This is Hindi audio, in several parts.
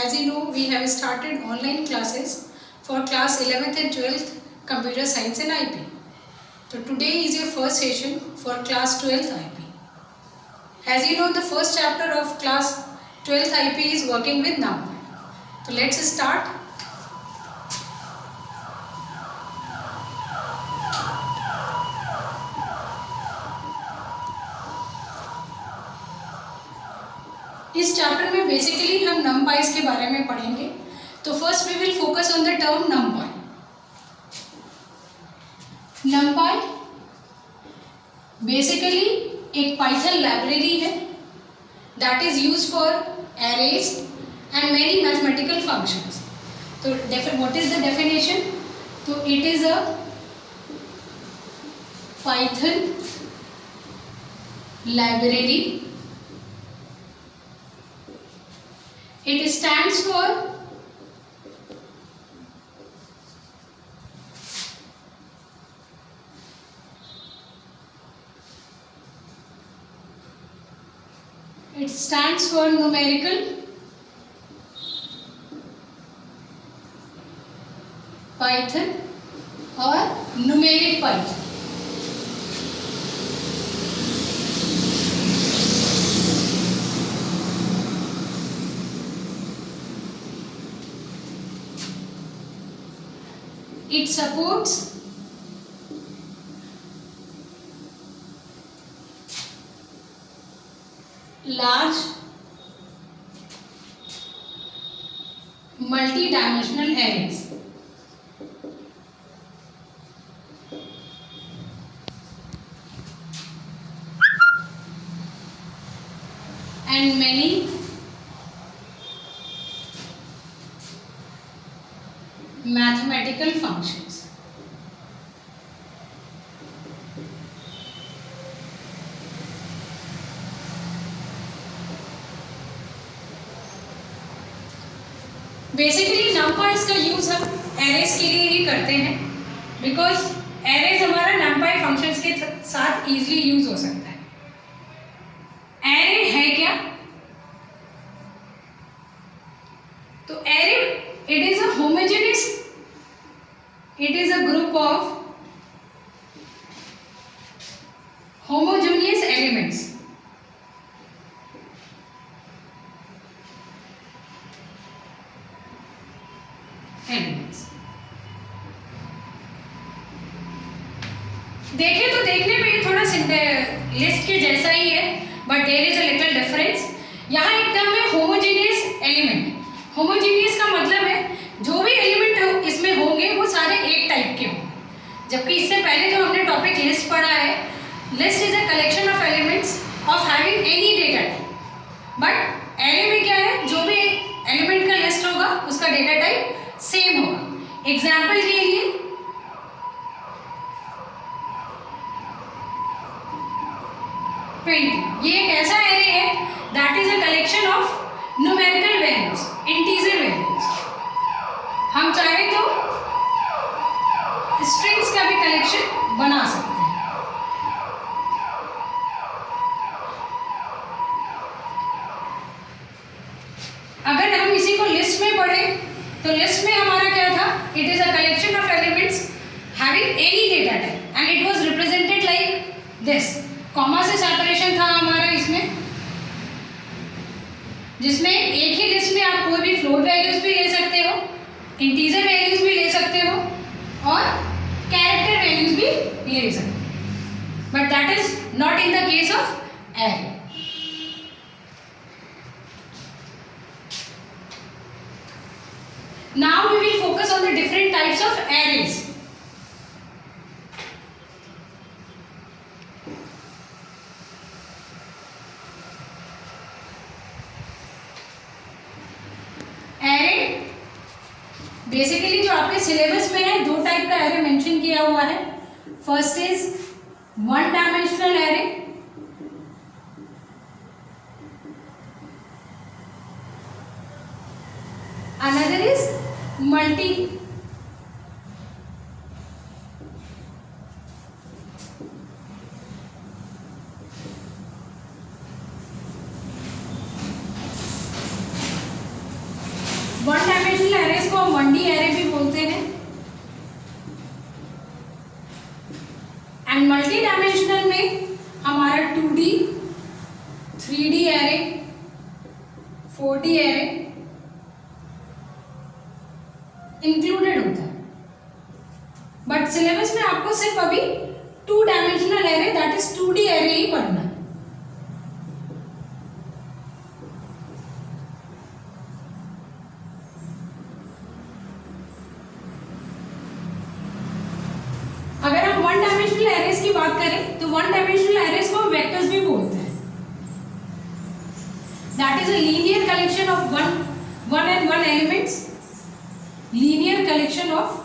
As you know, we have started online classes for class 11th and 12th Computer Science and IP. So today is your first session for class 12th IP. As you know, the first chapter of class 12th IP is working with NumPy. So let's start. इस चैप्टर में बेसिकली हम numpys के बारे में पढ़ेंगे. तो first we will focus on the term numpy. numpy basically एक पाइथन लाइब्रेरी है that is used for arrays and many mathematical functions. तो व्हाट इज द डेफिनेशन? तो it is a Python library. It stands for numerical Python or numeric Python. It supports large multi-dimensional arrays. And many mathematical functions. Basically numpys का यूज हम एरेज के लिए ही करते हैं बिकॉज एरेज हमारा numpy फंक्शंस के साथ इजीली यूज हो सकता है. एरे है क्या? तो array it is a homogeneous, it is a group of homogeneous elements. देखें तो देखने में ये थोड़ा लिस्ट के जैसा ही है but there is a little difference. यहाँ एक टर्म है होमोजेनियस एलिमेंट. होमोजेनियस का मतलब है जो भी एलिमेंट इसमें होंगे वो सारे एक टाइप के होंगे. जबकि इससे पहले जो हमने टॉपिक लिस्ट पढ़ा है, list is a collection of elements of having any data type. But array में क्या है, जो भी एलिमेंट का लिस्ट होगा उसका डेटा टाइप सेम होगा. एग्जाम्पल के लिए ये एक ऐसा एरे है that is a collection of numerical values, integer values. हम चाहे तो स्ट्रिंग्स का भी कलेक्शन बना सकते हैं. अगर हम इसी को लिस्ट में पढ़ें तो लिस्ट में हमारा क्या था? It is a collection of elements having any data type and it was represented like this. Comma से सेपरेशन था हमारा इसमें, जिसमें एक ही लिस्ट में आप कोई भी फ्लोट वैल्यूज भी ले सकते हो, इंटीजर वैल्यूज भी ले सकते हो और कैरेक्टर वैल्यूज भी ले सकते हो. But that is not in the case of array. Now we will focus on the different types of arrays. Basically जो आपके सिलेबस में है दो टाइप का एरे मेंशन किया हुआ है. First is one dimensional array, another is multi one dimensional arrays को हम 1D एरे भी बोलते हैं। एंड मल्टी डायमेंशनल में हमारा 2D, 3D array, 4D array included होता है। बट सिलेबस में आपको सिर्फ अभी 2 dimensional array that is 2D array ही पढ़ना है। अगर हम वन डायमेंशनल एरेज की बात करें तो वन डायमेंशनल एरेज को वेक्टर्स भी बोलते हैं। That is a linear collection of one and one elements, linear collection of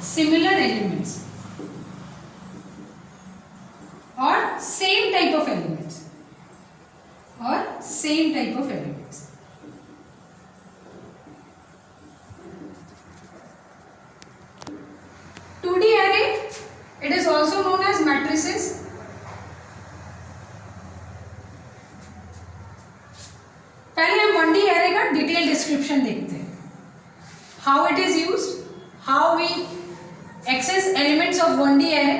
similar elements और same type of elements It is also known as matrices. पहले हम 1D एरे का डिटेल डिस्क्रिप्शन देखते हैं। How it is used, how we access elements of 1D array.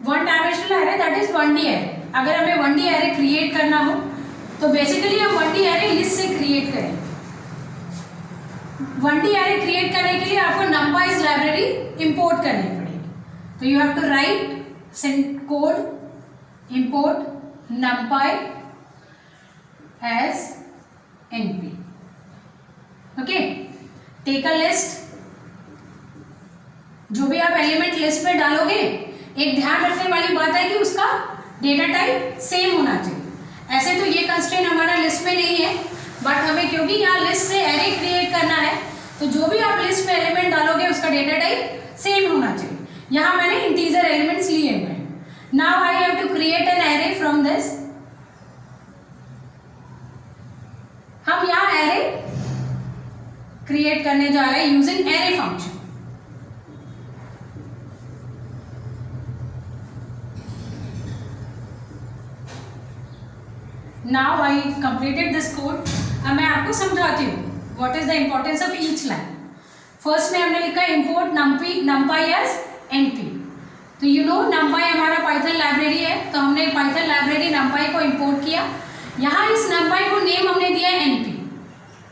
One dimensional array that is 1D array. अगर हमें 1D एरे क्रिएट करना हो तो बेसिकली हम 1D एरे लिस्ट से क्रिएट करें। 1D एरे क्रिएट करने के लिए आपको numpy's लाइब्रेरी इंपोर्ट करनी पड़ेगी। तो you have to write code import numpy as np। Okay, take a list. जो भी आप एलिमेंट लिस्ट में डालोगे, एक ध्यान रखने वाली बात है कि उसका डेटा टाइप सेम होना चाहिए। ऐसे तो ये कंस्ट्रेंट हमारा लिस्ट में नहीं है, बट हमें क्योंकि यहाँ लिस्ट से एरे क्रिएट करना है तो जो भी आप लिस्ट में एलिमेंट डालोगे उसका डेटा टाइप सेम होना चाहिए। यहाँ मैंने इंटीजर एलिमेंट्स लिए हुए हैं। Now I have to create an array from this. हम यहाँ एरे क्रिएट करने जा रहे हैं using array function. Now I completed this code। अब मैं आपको समझाती हूँ what is the importance of each line। First में हमने लिखा import numpy as np। तो you know numpy हमारा पाइथन लाइब्रेरी है, तो हमने पाइथन लाइब्रेरी numpy को इंपोर्ट किया। यहाँ इस numpy को नेम हमने दिया है np।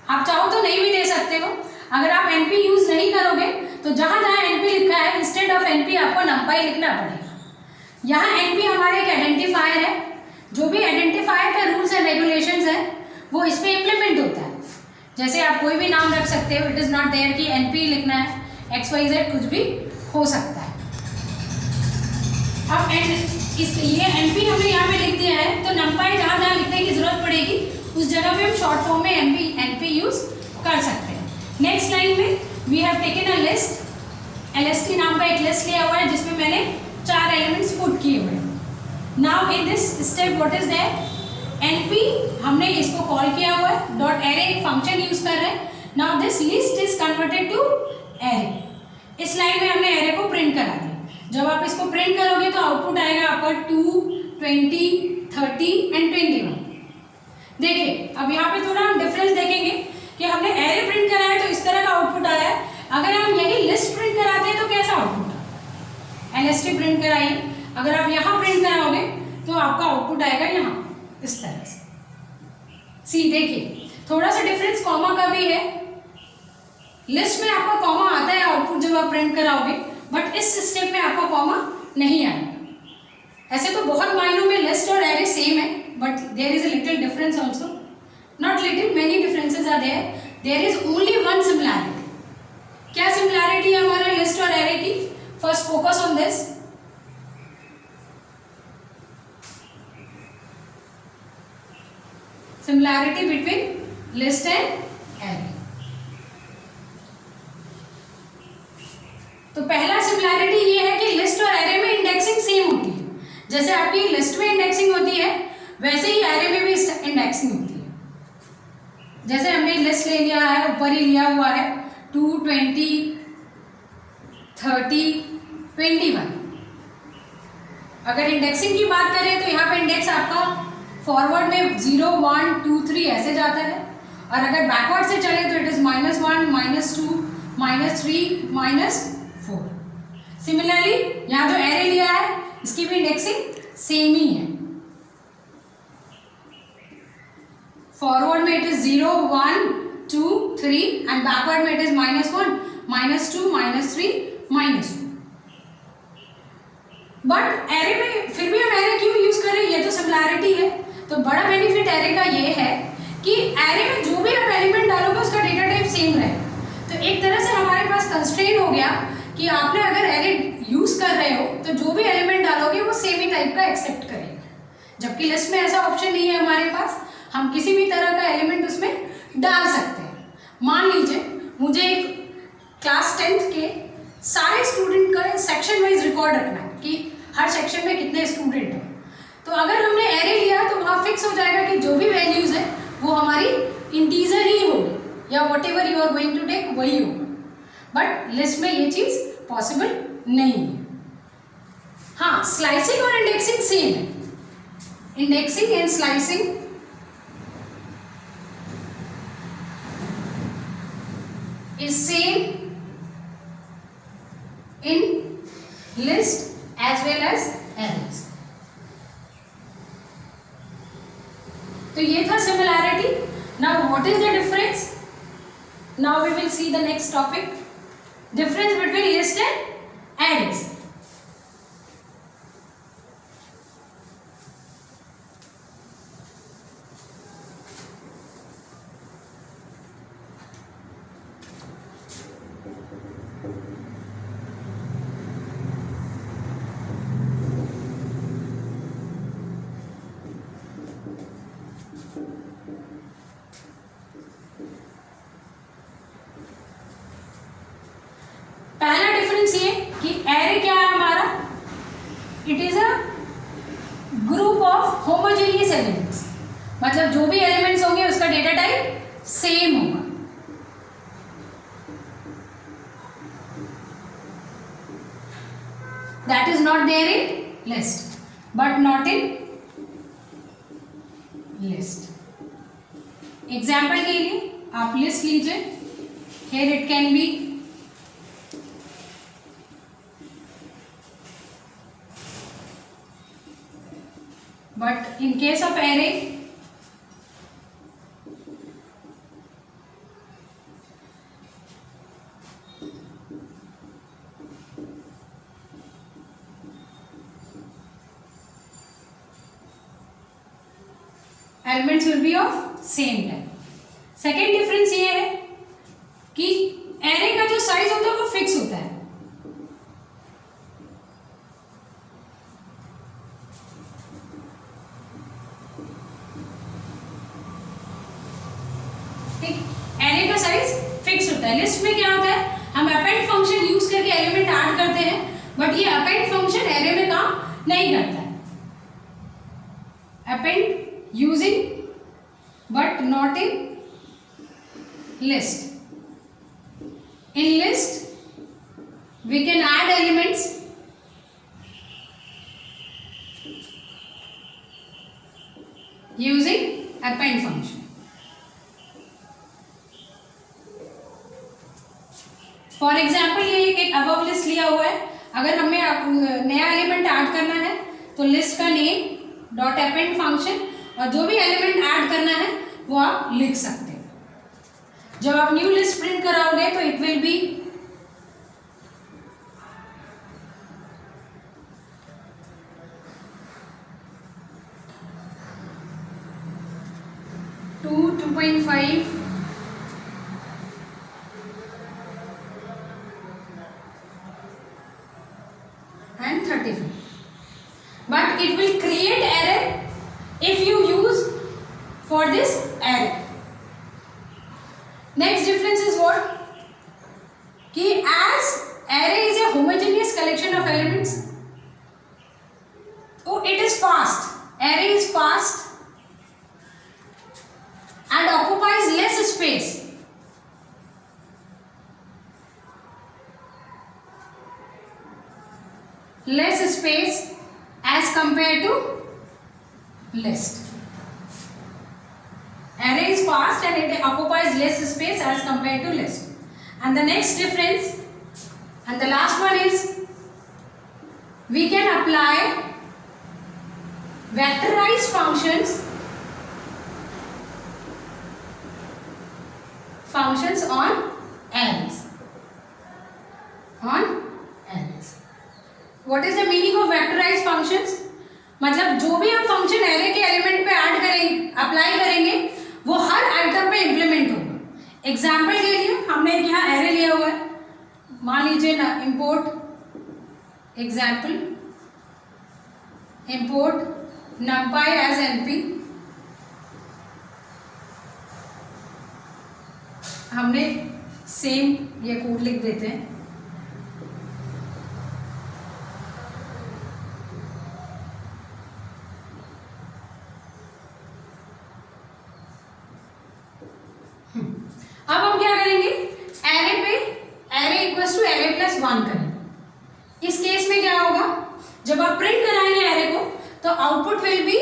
आप चाहो तो नहीं भी दे सकते हो। अगर आप np यूज नहीं करोगे तो जहाँ जहाँ np लिखा है इंस्टेड ऑफ np आपको numpy लिखना पड़ेगा। यहाँ np हमारे एक आइडेंटिफायर है। जो भी आइडेंटिफायर का रूल्स एंड रेगुलेशंस है वो इस पे इम्प्लीमेंट होता है। जैसे आप कोई भी नाम रख सकते हो, इट इज नॉट देयर कि एनपी लिखना है, XYZ कुछ भी हो सकता है। अब ये एनपी हमने यहाँ पे लिख दिया है, तो numpy जहाँ जहाँ लिखने की जरूरत पड़ेगी उस जगह पे हम शॉर्ट फॉर्म में एनपी यूज कर सकते हैं। नेक्स्ट लाइन में we have taken a list. LST नाम का एक लिस्ट लिया हुआ है जिसमें मैंने 4 एलिमेंट्स पुट किए हुए हैं। Now in this step what is there, np हमने इसको कॉल किया हुआ है, डॉट एरे एक फंक्शन यूज कर रहे हैं। Now this list is converted to array. इस लाइन में हमने एरे को प्रिंट करा दिया। जब आप इसको प्रिंट करोगे तो आउटपुट आएगा आपका 2, 20, 30 एंड 21। देखिए अब यहाँ पे थोड़ा हम डिफरेंस देखेंगे कि हमने एरे प्रिंट करा है तो इस तरह का आउटपुट आया है। अगर हम यही लिस्ट प्रिंट कराते हैं तो कैसा आउटपुट आता है। LST प्रिंट कराइए, अगर आप यहाँ प्रिंट कराओगे तो आपका आउटपुट आएगा यहाँ इस तरह से। सी देखिए थोड़ा सा डिफरेंस कॉमा का भी है। लिस्ट में आपका कॉमा आता है आउटपुट जब आप प्रिंट कराओगे, बट इस स्टेप में आपका कॉमा नहीं आएगा। ऐसे तो बहुत मायनों में लिस्ट और एरे सेम है, but there is a little difference also. Not little, many differences are there. There is only one similarity. क्या सिमिलैरिटी है हमारे लिस्ट और एरे की? First focus on this. Similarity between list and array. तो पहला सिमिलैरिटी ये है कि लिस्ट और एरे में इंडेक्सिंग सेम होती है। जैसे आपकी लिस्ट में इंडेक्सिंग होती है वैसे ही एरे में भी इंडेक्सिंग होती है। जैसे हमने लिस्ट ले लिया है, ऊपर ही लिया हुआ है 2, 20, 30, 21। अगर इंडेक्सिंग की बात करें तो यहाँ पे इंडेक्स आपका फॉरवर्ड में 0, 1, 2, 3 ऐसे जाता है, और अगर बैकवर्ड से चले तो इट इज -1, -2, -3, -4। सिमिलरली यहाँ जो एरे लिया है इसकी भी इंडेक्सिंग सेम ही है। फॉरवर्ड में इट इज 0, 1, 2, 3 एंड बैकवर्ड में इट इज -1, -2, -3, -2। बट एरे में फिर भी हम एरे क्यों यूज करें, ये तो सिमिलैरिटी है। तो बड़ा बेनिफिट एरे का ये है कि एरे में जो भी आप एलिमेंट डालोगे उसका डेटा टाइप सेम रहेगा। तो एक तरह से हमारे पास कंस्ट्रेंट हो गया कि आपने अगर एरे यूज कर रहे हो तो जो भी एलिमेंट डालोगे वो सेम ही टाइप का एक्सेप्ट करेगा। जबकि लिस्ट में ऐसा ऑप्शन नहीं है हमारे पास, हम किसी भी तरह का एलिमेंट उसमें डाल सकते हैं। मान लीजिए मुझे एक क्लास 10th के सारे स्टूडेंट का सेक्शन वाइज रिकॉर्ड रखना है कि हर सेक्शन में कितने स्टूडेंट हैं। तो अगर हमने एरे लिया तो वहाँ फिक्स हो जाएगा कि जो भी वैल्यूज है वो हमारी इंटीजर ही होगी, या whatever you are going to take वही होगा। बट लिस्ट में ये चीज़ पॉसिबल नहीं है। हाँ, स्लाइसिंग और इंडेक्सिंग सेम है। Indexing and slicing is same in list as well as arrays। तो ये था similarity। Now what is the difference? Now we will see the next topic, difference between list and arrays। पहला डिफरेंस ये कि एरे क्या है हमारा, it is a group of homogeneous elements. मतलब जो भी एलिमेंट्स होंगे उसका डेटा टाइप सेम होगा। That is not there in list, but not in list. Example के लिए आप लिस्ट लीजिए। Here it can be but in case of array elements will be of same type। Second difference ये है कि एरे का जो साइज होता है वो फिक्स होता है। एरे का साइज फिक्स होता है। लिस्ट में क्या होता है, हम अपेंड फंक्शन यूज करके एलिमेंट ऐड करते हैं, बट ये अपेंड फंक्शन एरे में काम नहीं करता है। Append using but not in list. In list we can add elements using append function. For example ये एक अबव लिस्ट लिया हुआ है। अगर हमें नया एलिमेंट ऐड करना है तो लिस्ट का नेम डॉट अपेंड फंक्शन, और जो भी एलिमेंट ऐड करना है वो आप लिख सकते हैं। जब आप न्यू लिस्ट प्रिंट कराओगे तो it will be two 2.5 and 35, but it will create error if you use for this is array. Next difference is what? कि as array is a homogeneous collection of elements, so it is fast. Array is fast and occupies less space. Less space as compared to list. Array is fast and it occupies less space as compared to list. And the next difference and the last one is we can apply vectorized functions on arrays. What is the meaning of vectorized functions? मतलब जो भी हम फंक्शन एरे के एलिमेंट पे ऐड करेंगे, अप्लाई करेंगे, वो हर आइटम पे इम्प्लीमेंट होगा. एग्जाम्पल के लिए हमने यहाँ एरे लिया हुआ है, मान लीजिए ना, import example, import numpy as np. हमने सेम ये कोड लिख देते हैं. अब हम क्या करेंगे, एरे पे array equals to array plus 1 करेंगे. इस केस में क्या होगा, जब आप प्रिंट कराएंगे एरे को तो आउटपुट विल बी,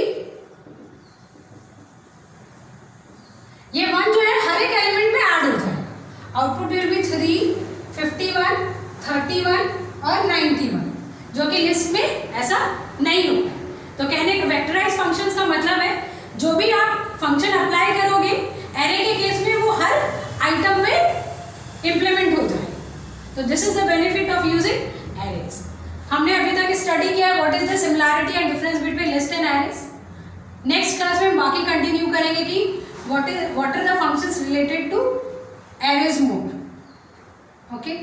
ये 1 जो है हर एक एलिमेंट में ऐड हो जाएगा. आउटपुट विल बी 3, 51, 31 और 91, जो कि लिस्ट में ऐसा नहीं होगा. तो कहने का वेक्टराइज फंक्शंस का मतलब है जो भी आप फंक्शन अप्लाई करोगे एरे के केस में वो हर आइटम में इंप्लीमेंट हो जाएगा. तो this is the benefit of using arrays. हमने अभी तक स्टडी किया what is the similarity and difference between list and arrays. Next class में बाकी कंटिन्यू करेंगे कि what are the functions related to arrays mode. Okay.